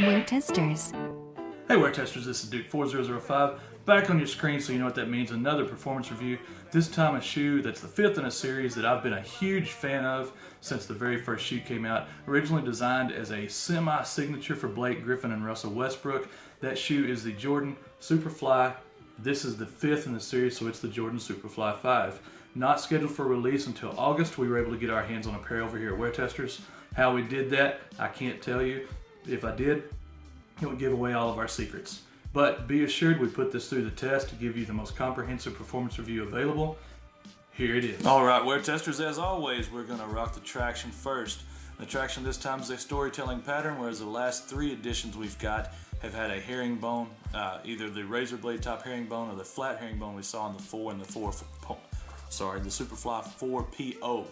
Wear testers. Hey wear testers, this is Duke4005 back on your screen so you know what that means. Another performance review. This time a shoe that's the fifth in a series that I've been a huge fan of since the very first shoe came out. Originally designed as a semi-signature for Blake Griffin and Russell Westbrook. That shoe is the Jordan Super.Fly. This is the fifth in the series, so it's the Jordan Super.Fly 5. Not scheduled for release until August. We were able to get our hands on a pair over here at Wear Testers. How we did that, I can't tell you. If I did, it would give away all of our secrets. But be assured we put this through the test to give you the most comprehensive performance review available. Here it is. Alright, Wear Testers, as always, we're going to rock the traction first. The traction this time is a storytelling pattern, whereas the last three editions we've got have had a herringbone, either the razor blade top herringbone or the flat herringbone we saw in the 4 and the the Super.Fly 4PO.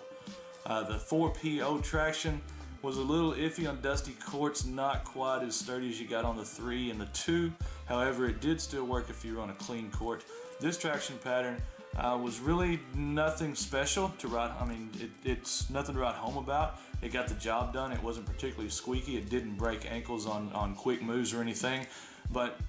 The 4PO traction was a little iffy on dusty courts, not quite as sturdy as you got on the 3 and the 2. However, it did still work if you were on a clean court. This traction pattern was really nothing special to write. I mean, it's nothing to write home about. It got the job done. It wasn't particularly squeaky. It didn't break ankles on quick moves or anything. But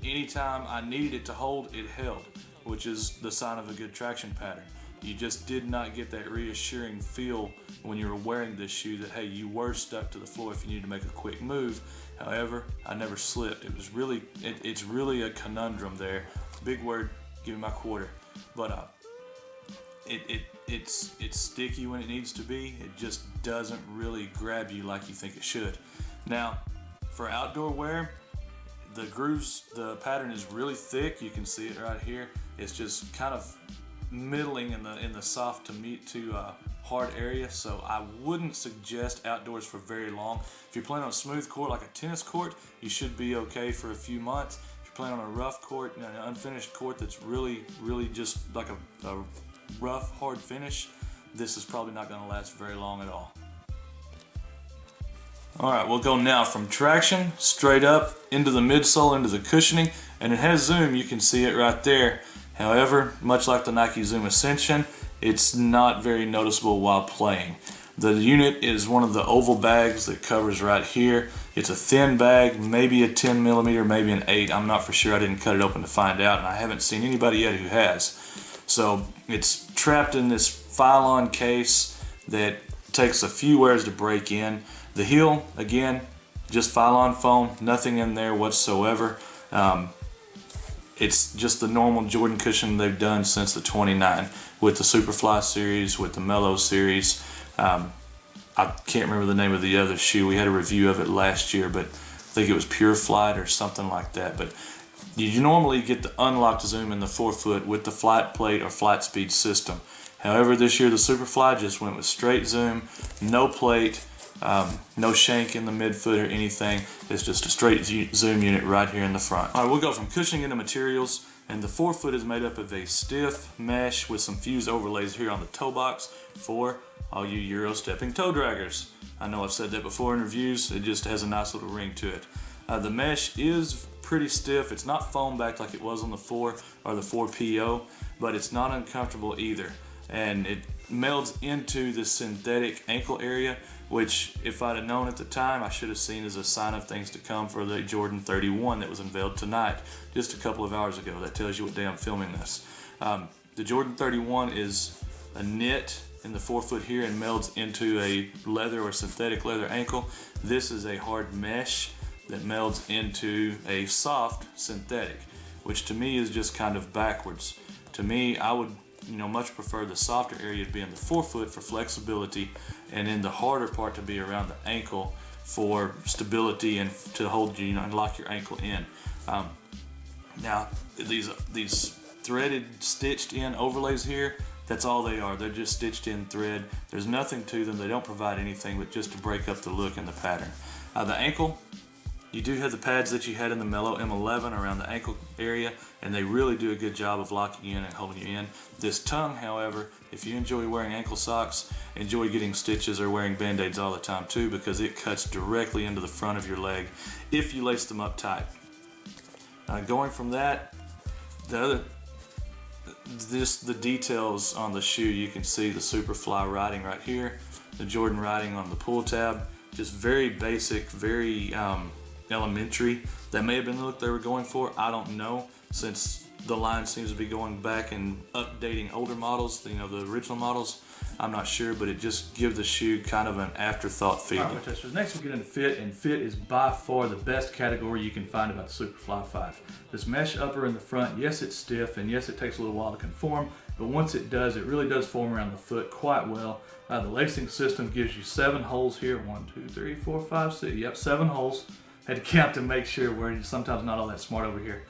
anytime I needed it to hold, it held, which is the sign of a good traction pattern. You just did not get that reassuring feel when you were wearing this shoe that, hey, you were stuck to the floor if you needed to make a quick move. However, I never slipped. It was really, it's really a conundrum there. Big word, give me my quarter. But it's sticky when it needs to be. It just doesn't really grab you like you think it should. Now, for outdoor wear, the grooves, the pattern is really thick. You can see it right here. It's just kind of middling in the soft to hard area, so I wouldn't suggest outdoors for very long. If you're playing on a smooth court like a tennis court, you should be okay for a few months. If you're playing on a rough court, an unfinished court that's really just like a rough, hard finish, this is probably not going to last very long at all. Alright, we'll go now from traction straight up into the midsole, into the cushioning, and it has zoom. You can see it right there. However, much like the Nike Zoom Ascension, it's not very noticeable while playing. The unit is one of the oval bags that covers right here. It's a thin bag, maybe a 10 millimeter, maybe an 8. I'm not for sure. I didn't cut it open to find out, and I haven't seen anybody yet who has. So it's trapped in this Phylon case that takes a few wears to break in. The heel, again, just Phylon foam, nothing in there whatsoever. It's just the normal Jordan cushion they've done since the 29 with the Super.Fly series, with the Mellow series. I can't remember the name of the other shoe. We had a review of it last year, but I think it was Pure Flight or something like that. But you normally get the unlocked zoom in the forefoot with the flight plate or flight speed system. However, this year the Super.Fly just went with straight zoom, no plate, no shank in the midfoot or anything. It's just a straight zoom unit right here in the front. Alright, we'll go from cushioning into materials, and the forefoot is made up of a stiff mesh with some fused overlays here on the toe box for all you Euro stepping toe draggers. I know I've said that before in reviews. It just has a nice little ring to it. The mesh is pretty stiff. It's not foam backed like it was on the 4 or the 4PO, but it's not uncomfortable either. And it melds into the synthetic ankle area, which if I'd have known at the time, I should have seen as a sign of things to come for the Jordan 31 that was unveiled tonight, just a couple of hours ago. That tells you what day I'm filming this. The Jordan 31 is a knit in the forefoot here and melds into a leather or synthetic leather ankle. This is a hard mesh that melds into a soft synthetic, which to me is just kind of backwards. To me, I would much prefer the softer area to be in the forefoot for flexibility, and then the harder part to be around the ankle for stability and to hold you, and lock your ankle in. Now, these threaded, stitched in overlays here, that's all they are. They're just stitched in thread. There's nothing to them. They don't provide anything but just to break up the look and the pattern. The ankle, you do have the pads that you had in the Mellow M11 around the ankle area, and they really do a good job of locking you in and holding you in. This tongue, however, if you enjoy wearing ankle socks, enjoy getting stitches or wearing band-aids all the time too, because it cuts directly into the front of your leg if you lace them up tight. Going from that, the details on the shoe, you can see the Super.Fly writing right here, the Jordan writing on the pull tab, just very basic, very elementary. That may have been the look they were going for. I don't know, since the line seems to be going back and updating older models, the original models. I'm not sure, but it just gives the shoe kind of an afterthought feeling. All right, testers. Next we'll get into fit, and fit is by far the best category you can find about the Super.Fly 5. This mesh upper in the front, yes, it's stiff, and yes, it takes a little while to conform, but once it does, it really does form around the foot quite well. The lacing system gives you 7 holes here. 1, 2, 3, 4, 5, 6. Yep, 7 holes. Had to count to make sure. We're sometimes not all that smart over here.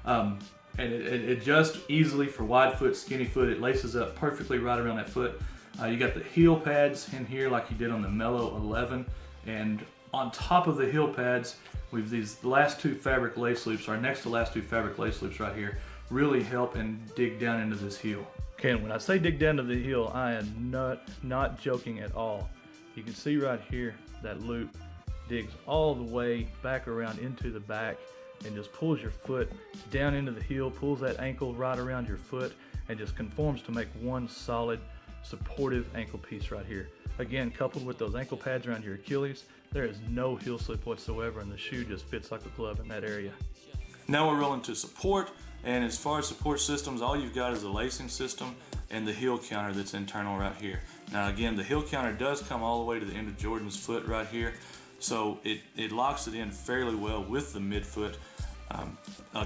And it adjusts easily for wide foot, skinny foot. It laces up perfectly right around that foot. You got the heel pads in here like you did on the Mellow 11. And on top of the heel pads, we've these last 2 fabric lace loops, our next to last 2 fabric lace loops right here, really help and dig down into this heel. Okay, and when I say dig down to the heel, I am not joking at all. You can see right here that loop digs all the way back around into the back and just pulls your foot down into the heel, pulls that ankle right around your foot, and just conforms to make one solid supportive ankle piece right here. Again, coupled with those ankle pads around your Achilles, there is no heel slip whatsoever, and the shoe just fits like a glove in that area. Now we're rolling to support, and as far as support systems, all you've got is the lacing system and the heel counter that's internal right here. Now again, the heel counter does come all the way to the end of Jordan's foot right here, so it locks it in fairly well with the midfoot.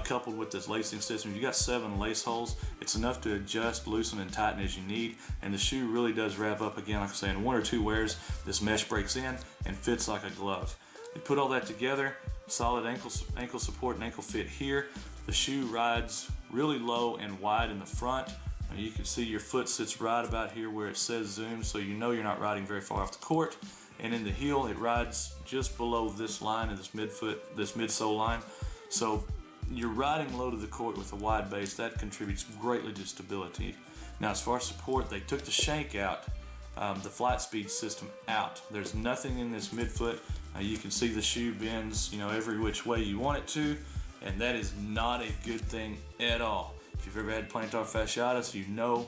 Coupled with this lacing system, you got 7 lace holes. It's enough to adjust, loosen, and tighten as you need, and the shoe really does wrap up. Again, like I say, in 1 or 2 wears, this mesh breaks in and fits like a glove. You put all that together, solid ankle support and ankle fit here. The shoe rides really low and wide in the front. You can see your foot sits right about here where it says zoom, so you know you're not riding very far off the court. And in the heel, it rides just below this line of this midfoot, this midsole line. So you're riding low to the court with a wide base. That contributes greatly to stability. Now, as far as support, they took the shank out, the flight speed system out. There's nothing in this midfoot. You can see the shoe bends, every which way you want it to, and that is not a good thing at all. If you've ever had plantar fasciitis, you know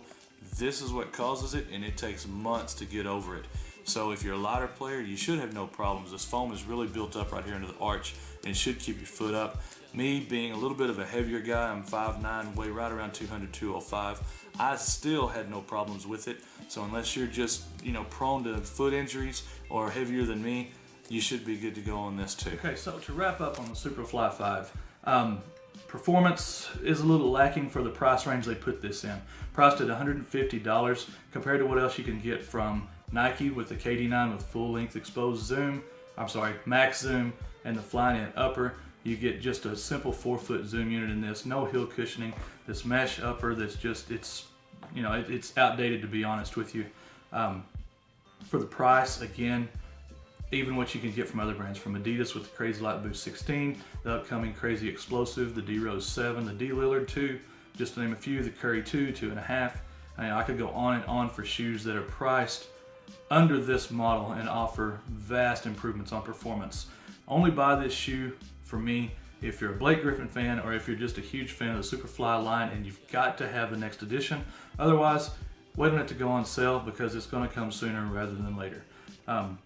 this is what causes it, and it takes months to get over it. So if you're a lighter player, you should have no problems. This foam is really built up right here into the arch, and it should keep your foot up. Me being a little bit of a heavier guy, I'm 5'9", weigh right around 200, 205. I still had no problems with it. So unless you're just, prone to foot injuries or heavier than me, you should be good to go on this too. Okay, so to wrap up on the Super.Fly 5, performance is a little lacking for the price range they put this in. Priced at $150 compared to what else you can get from Nike with the KD9 with full length exposed zoom, max zoom, and the Flyknit upper. You get just a simple 4-foot zoom unit in this, no heel cushioning, this mesh upper that's just, it's outdated to be honest with you. For the price, again, even what you can get from other brands, from Adidas with the Crazy Light Boost 16, the upcoming Crazy Explosive, the D-Rose 7, the D-Lillard 2, just to name a few, the Curry 2, 2.5. I could go on and on for shoes that are priced under this model and offer vast improvements on performance. Only buy this shoe, for me, if you're a Blake Griffin fan or if you're just a huge fan of the Super.Fly line and you've got to have the next edition. Otherwise, wait on it to go on sale because it's going to come sooner rather than later. I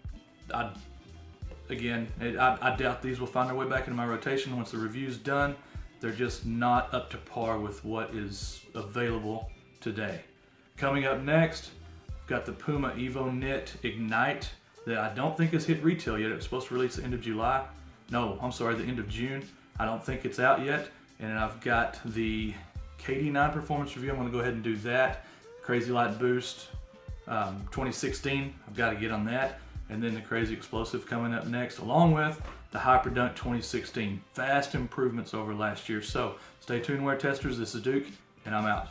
doubt these will find their way back into my rotation once the review's done. They're just not up to par with what is available today. Coming up next, we've got the Puma Evo Knit Ignite that I don't think has hit retail yet. It's supposed to release the end of July. No, I'm sorry, the end of June. I don't think it's out yet. And I've got the KD9 performance review. I'm going to go ahead and do that. Crazy Light Boost 2016. I've got to get on that. And then the Crazy Explosive coming up next, along with the Hyperdunk 2016. Vast improvements over last year. So stay tuned, wear testers. This is Duke, and I'm out.